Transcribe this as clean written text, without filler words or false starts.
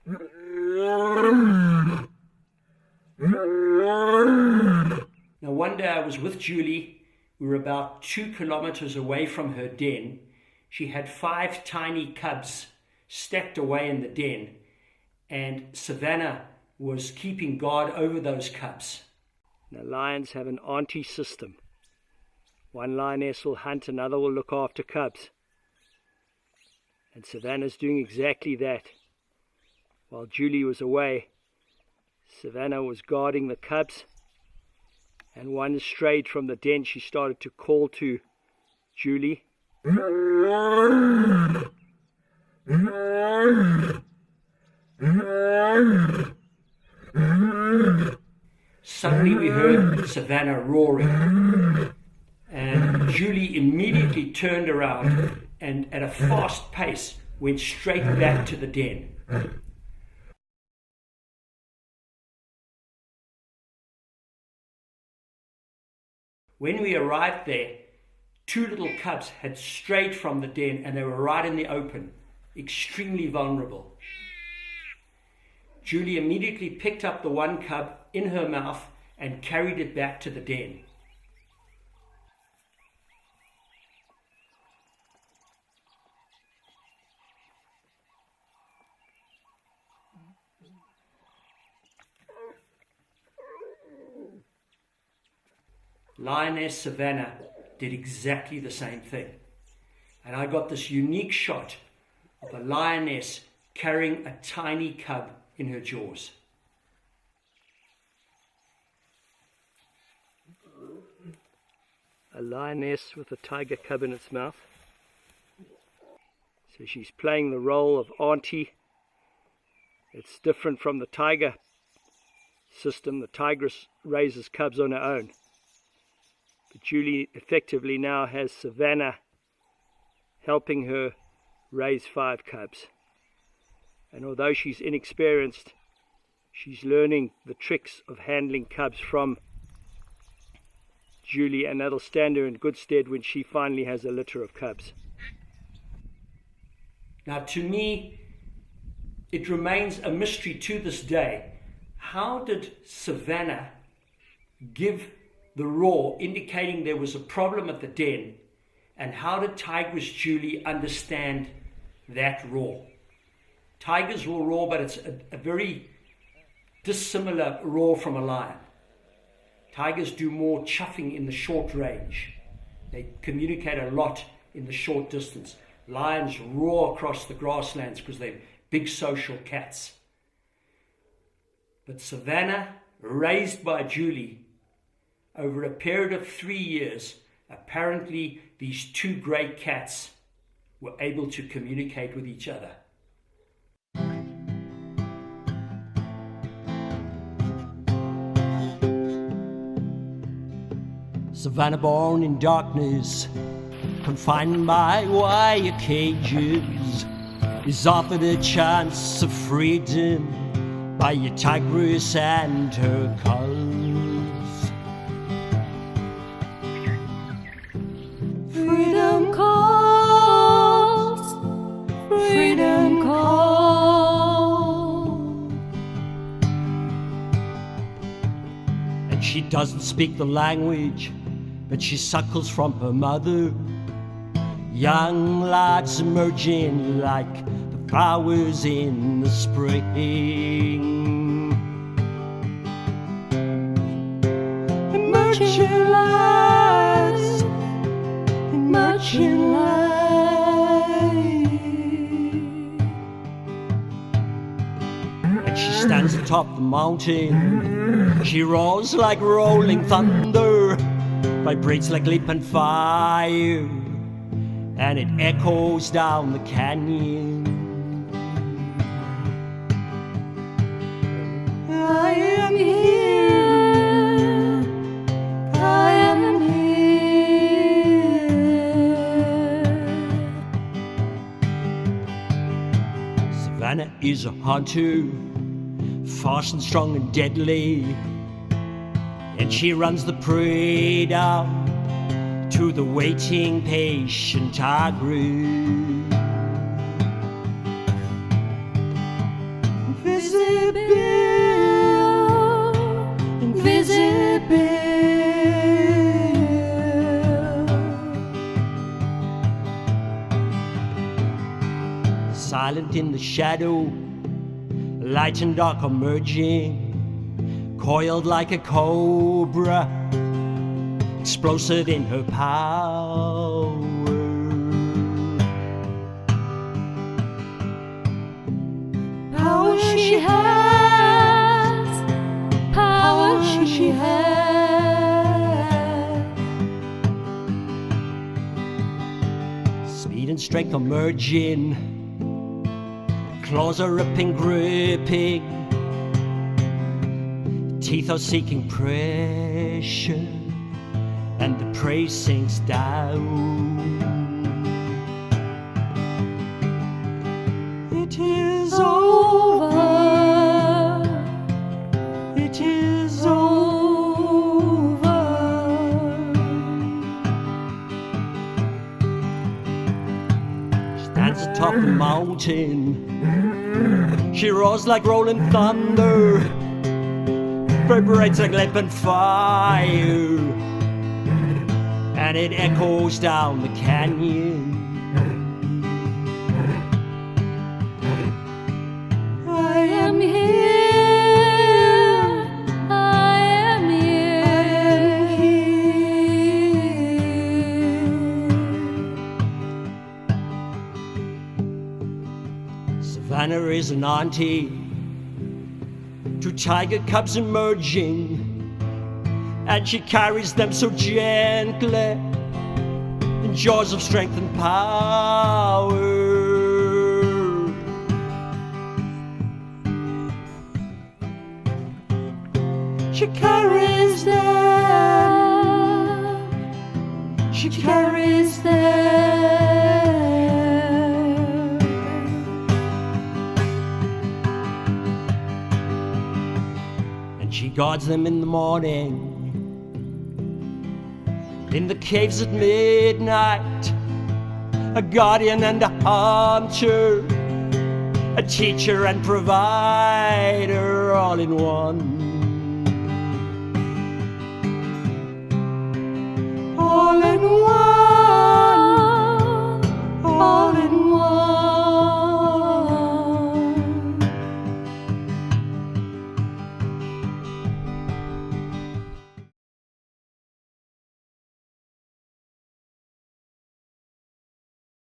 Now one day I was with Julie. We were about 2 kilometers away from her den. She had 5 tiny cubs stacked away in the den, and Savannah was keeping guard over those cubs. Now lions have an auntie system. One lioness will hunt, another will look after cubs. And Savannah's doing exactly that. While Julie was away, Savannah was guarding the cubs, and one strayed from the den. She started to call to Julie. Suddenly we heard Savannah roaring, and Julie immediately turned around and at a fast pace went straight back to the den. When we arrived there, 2 little cubs had strayed from the den and they were right in the open, extremely vulnerable. Julie immediately picked up the one cub in her mouth and carried it back to the den. Lioness Savannah did exactly the same thing. And I got this unique shot of a lioness carrying a tiny cub in her jaws. A lioness with a tiger cub in its mouth. So she's playing the role of auntie. It's different from the tiger system. The tigress raises cubs on her own. But Julie effectively now has Savannah helping her raise 5 cubs. And although she's inexperienced, she's learning the tricks of handling cubs from Julie, and that'll stand her in good stead when she finally has a litter of cubs. Now to me, it remains a mystery to this day. How did Savannah give the roar indicating there was a problem at the den, and how did Tigress Julie understand that roar? Tigers will roar, but it's a very dissimilar roar from a lion. Tigers do more chuffing in the short range. They communicate a lot in the short distance. Lions roar across the grasslands because they're big social cats. But Savannah, raised by Julie, over a period of 3 years, apparently these 2 great cats were able to communicate with each other. Savannah born in darkness, confined by wire cages, is offered a chance of freedom by a tigress and her cubs. Freedom calls, freedom calls. And she doesn't speak the language, but she suckles from her mother. Young lads emerging like the flowers in the spring. Emerging lads, emerging light. And she stands atop the mountain. She roars like rolling thunder, vibrates like leaping fire, and it echoes down the canyon. I am here, I am here. Savannah is a hunter, fast and strong and deadly, and she runs the prey down to the waiting patient tigress. Silent in the shadow, light and dark are merging, coiled like a cobra, explosive in her power. Power she has, power she has. Speed and strength are merging, claws are ripping, gripping, teeth are seeking pressure, and the prey sinks down. It is over. It is over. Stands atop the mountain. She roars like rolling thunder, vibrates like lead and fire, and it echoes down the canyon. I am here, I am here. Savannah is an auntie to tiger cubs emerging, and she carries them so gently in jaws of strength and power. She carries them, she carries them. She guards them in the morning, in the caves at midnight, a guardian and a hunter, a teacher and provider, all in one. All in one.